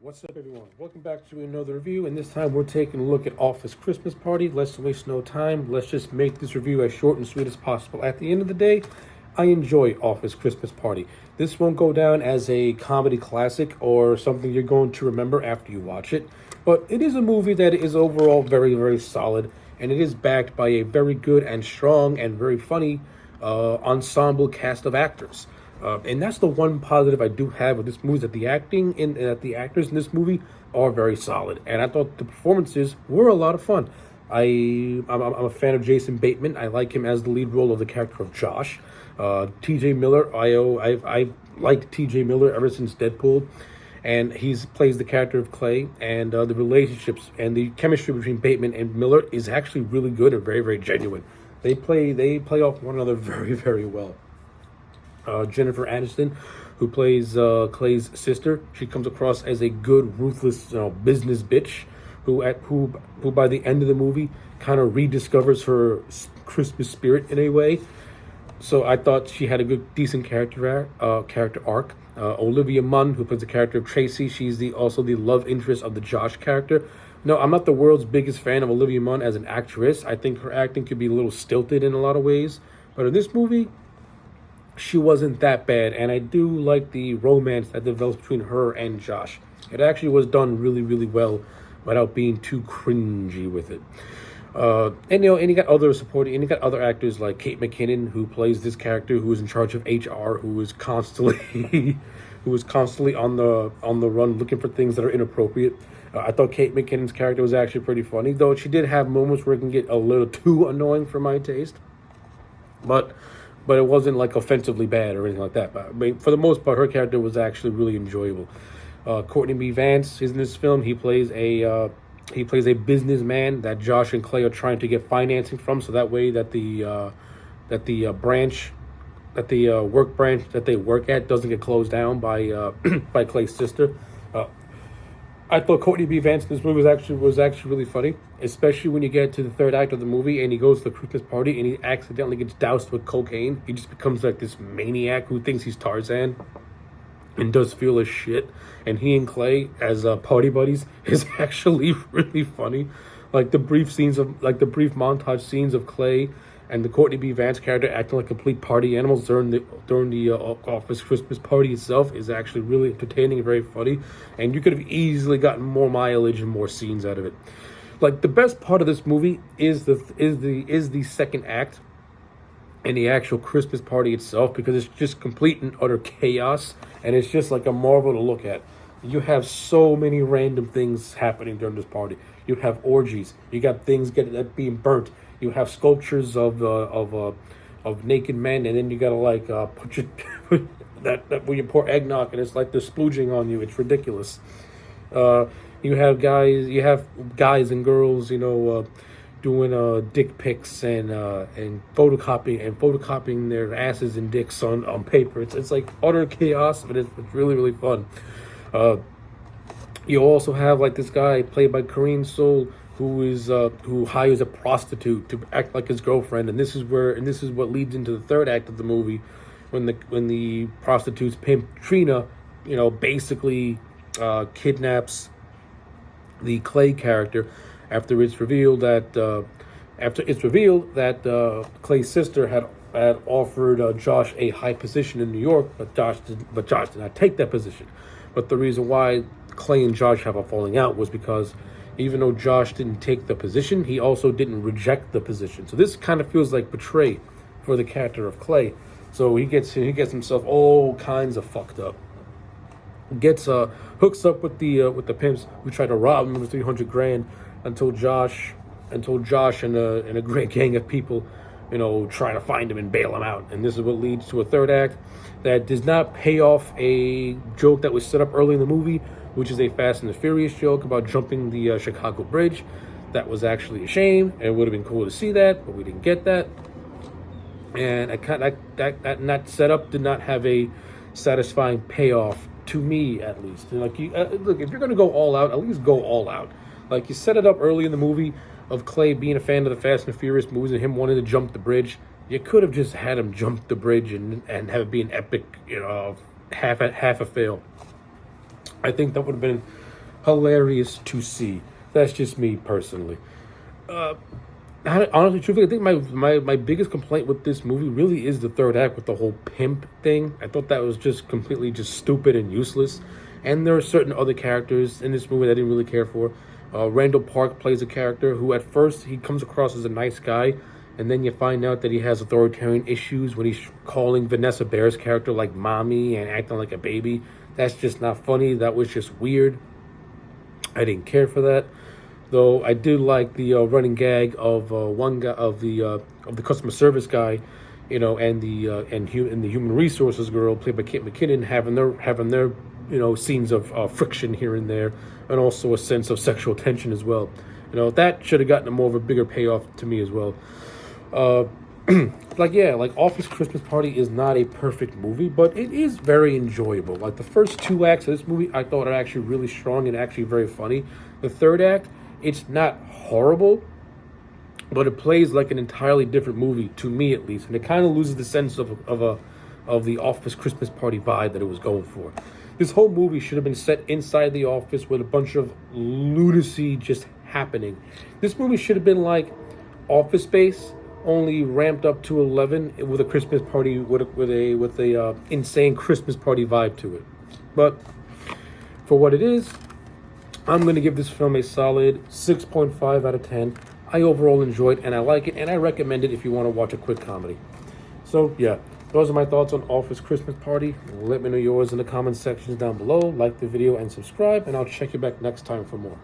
What's up, everyone? Welcome back to another review, and this time we're taking a look at Office Christmas Party. Let's waste no time. Let's just make this review as short and sweet as possible. At the end of the day, I enjoy Office Christmas Party. This won't go down as a comedy classic or something you're going to remember after you watch it, but it is a movie that is overall very, very solid, and it is backed by a very good and strong and very funny ensemble cast of actors. And that's the one positive I do have with this movie, that the the actors in this movie are very solid, and I thought the performances were a lot of fun. I'm a fan of Jason Bateman. I like him as the lead role of the character of Josh. T.J. Miller, I've liked T.J. Miller ever since Deadpool, and he's plays the character of Clay. And the relationships and the chemistry between Bateman and Miller is actually really good and very, very genuine. They play off one another very, very well. Jennifer Aniston, who plays Clay's sister, she comes across as a good, ruthless, business bitch, who by the end of the movie kind of rediscovers her Christmas spirit in a way. So I thought she had a good, decent character arc. Olivia Munn, who plays the character of Tracy, she's also the love interest of the Josh character. No, I'm not the world's biggest fan of Olivia Munn as an actress. I think her acting could be a little stilted in a lot of ways, but in this movie, she wasn't that bad, and I do like the romance that develops between her and Josh. It actually was done really, really well without being too cringy with it. And you got other actors like Kate McKinnon, who plays this character who is in charge of HR, who is constantly on the run looking for things that are inappropriate. I thought Kate McKinnon's character was actually pretty funny, though she did have moments where it can get a little too annoying for my taste. But it wasn't like offensively bad or anything like that. But I mean, for the most part, her character was actually really enjoyable. Courtney B Vance is in this film. He plays a businessman that Josh and Clay are trying to get financing from, so that way that the work branch that they work at doesn't get closed down by by Clay's sister. I thought Courtney B Vance in this movie was actually really funny, especially when you get to the third act of the movie and he goes to the Christmas party and he accidentally gets doused with cocaine. He just becomes like this maniac who thinks he's Tarzan and does feel as shit. And he and Clay as party buddies is actually really funny. Like the brief montage scenes of Clay and the Courtney B Vance character acting like complete party animals during the Office Christmas party itself is actually really entertaining and very funny. And you could have easily gotten more mileage and more scenes out of it. Like the best part of this movie is the second act and the actual Christmas party itself, because it's just complete and utter chaos, and it's just like a marvel to look at. You have so many random things happening during this party. You have orgies. You got things being burnt. You have sculptures of naked men, and then you gotta put your that when you pour eggnog and it's like they're splooging on you. It's ridiculous. You have guys and girls, doing dick pics and photocopying their asses and dicks on paper. It's like utter chaos, but it's really, really fun. You also have like this guy played by Kareem Soule, who hires a prostitute to act like his girlfriend, and this is what leads into the third act of the movie, when the prostitute's pimp Trina, basically kidnaps the Clay character after it's revealed that Clay's sister had offered Josh a high position in New York, but Josh did not take that position. But the reason why Clay and Josh have a falling out was because even though Josh didn't take the position, he also didn't reject the position. So this kind of feels like betray for the character of Clay. So he gets himself all kinds of fucked up. Hooks up with the pimps who try to rob him of $300,000 until Josh and a great gang of people, try to find him and bail him out. And this is what leads to a third act that does not pay off a joke that was set up early in the movie, which is a Fast and the Furious joke about jumping the Chicago Bridge. That was actually a shame, and it would have been cool to see that, but we didn't get that. And that setup did not have a satisfying payoff, to me at least. And look, if you're gonna go all out, at least go all out. Like, you set it up early in the movie of Clay being a fan of the Fast and Furious movies and him wanting to jump the bridge. You could have just had him jump the bridge and have it be an epic, half a fail. I think that would have been hilarious to see. That's just me personally. Honestly, truthfully, I think my biggest complaint with this movie really is the third act with the whole pimp thing. I thought that was just completely just stupid and useless. And there are certain other characters in this movie that I didn't really care for. Randall Park plays a character who at first he comes across as a nice guy, and then you find out that he has authoritarian issues when he's calling Vanessa Baier's character like mommy and acting like a baby. That's just not funny. That was just weird. I didn't care for that. Though I do like the running gag of one guy of the customer service guy, you know, and the human resources girl played by Kate McKinnon having their scenes of friction here and there, and also a sense of sexual tension as well. You know, that should have gotten more of a bigger payoff to me as well. Like Office Christmas Party is not a perfect movie, but it is very enjoyable. Like the first two acts of this movie, I thought are actually really strong and actually very funny. The third act, it's not horrible, but it plays like an entirely different movie to me, at least, and it kind of loses the sense of the Office Christmas Party vibe that it was going for. This whole movie should have been set inside the office with a bunch of lunacy just happening. This movie should have been like Office Space, only ramped up to 11 with a Christmas party with a insane Christmas party vibe to it. But for what it is, I'm going to give this film a solid 6.5 out of 10. I overall enjoyed it, and I like it, and I recommend it if you want to watch a quick comedy. So, yeah, those are my thoughts on Office Christmas Party. Let me know yours in the comment sections down below. Like the video and subscribe, and I'll check you back next time for more.